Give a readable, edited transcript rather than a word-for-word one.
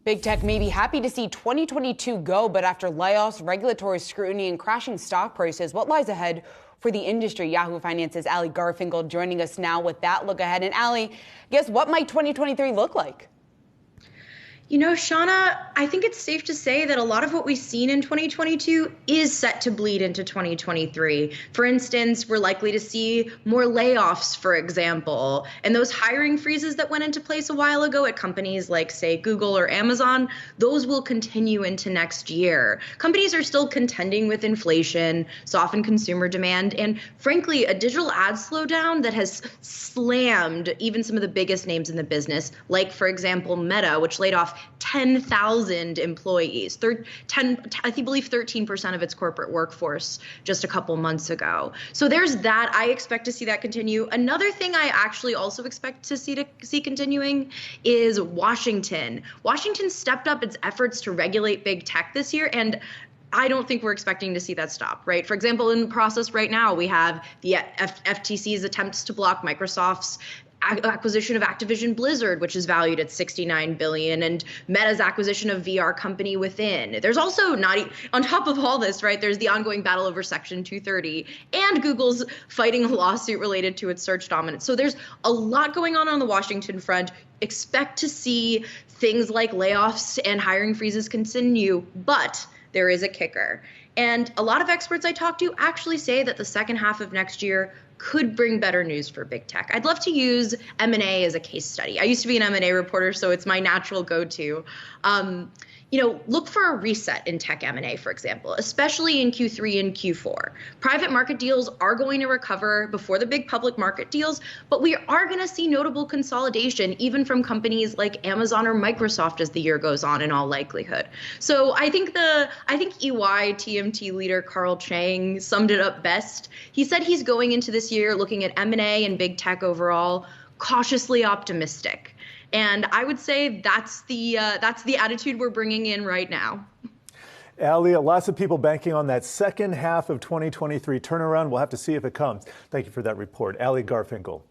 Big tech may be happy to see 2022 go, but after layoffs, regulatory scrutiny, and crashing stock prices, what lies ahead for the industry? Yahoo Finance's Allie Garfinkle joining us now with that look ahead. And Allie, guess what might 2023 look like? You know, Shauna, I think it's safe to say that a lot of what we've seen in 2022 is set to bleed into 2023. For instance, we're likely to see more layoffs, for example, and those hiring freezes that went into place a while ago at companies like, say, Google or Amazon, those will continue into next year. Companies are still contending with inflation, softened consumer demand, and frankly, a digital ad slowdown that has slammed even some of the biggest names in the business, like, for example, Meta, which laid off 10,000 employees, I believe 13% of its corporate workforce just a couple months ago. So there's that. I expect to see that continue. Another thing I actually also expect to see continuing is Washington. Washington stepped up its efforts to regulate big tech this year, and I don't think we're expecting to see that stop, right? For example, in the process right now, we have the FTC's attempts to block Microsoft's acquisition of Activision Blizzard, which is valued at $69 billion, and Meta's acquisition of VR company Within. There's also on top of all this, right, there's the ongoing battle over Section 230 and Google's fighting a lawsuit related to its search dominance. So there's a lot going on the Washington front. Expect to see things like layoffs and hiring freezes continue, but there is a kicker. And a lot of experts I talk to actually say that the second half of next year could bring better news for big tech. I'd love to use M&A as a case study. I used to be an M&A reporter, so it's my natural go-to. Look for a reset in tech M&A, for example, especially in Q3 and Q4. Private market deals are going to recover before the big public market deals, but we are going to see notable consolidation, even from companies like Amazon or Microsoft as the year goes on, in all likelihood. So I think EY TMT leader Carl Chang summed it up best. He said he's going into this year looking at M&A and big tech overall cautiously optimistic. And I would say that's the attitude we're bringing in right now. Allie, lots of people banking on that second half of 2023 turnaround. We'll have to see if it comes. Thank you for that report. Allie Garfinkle.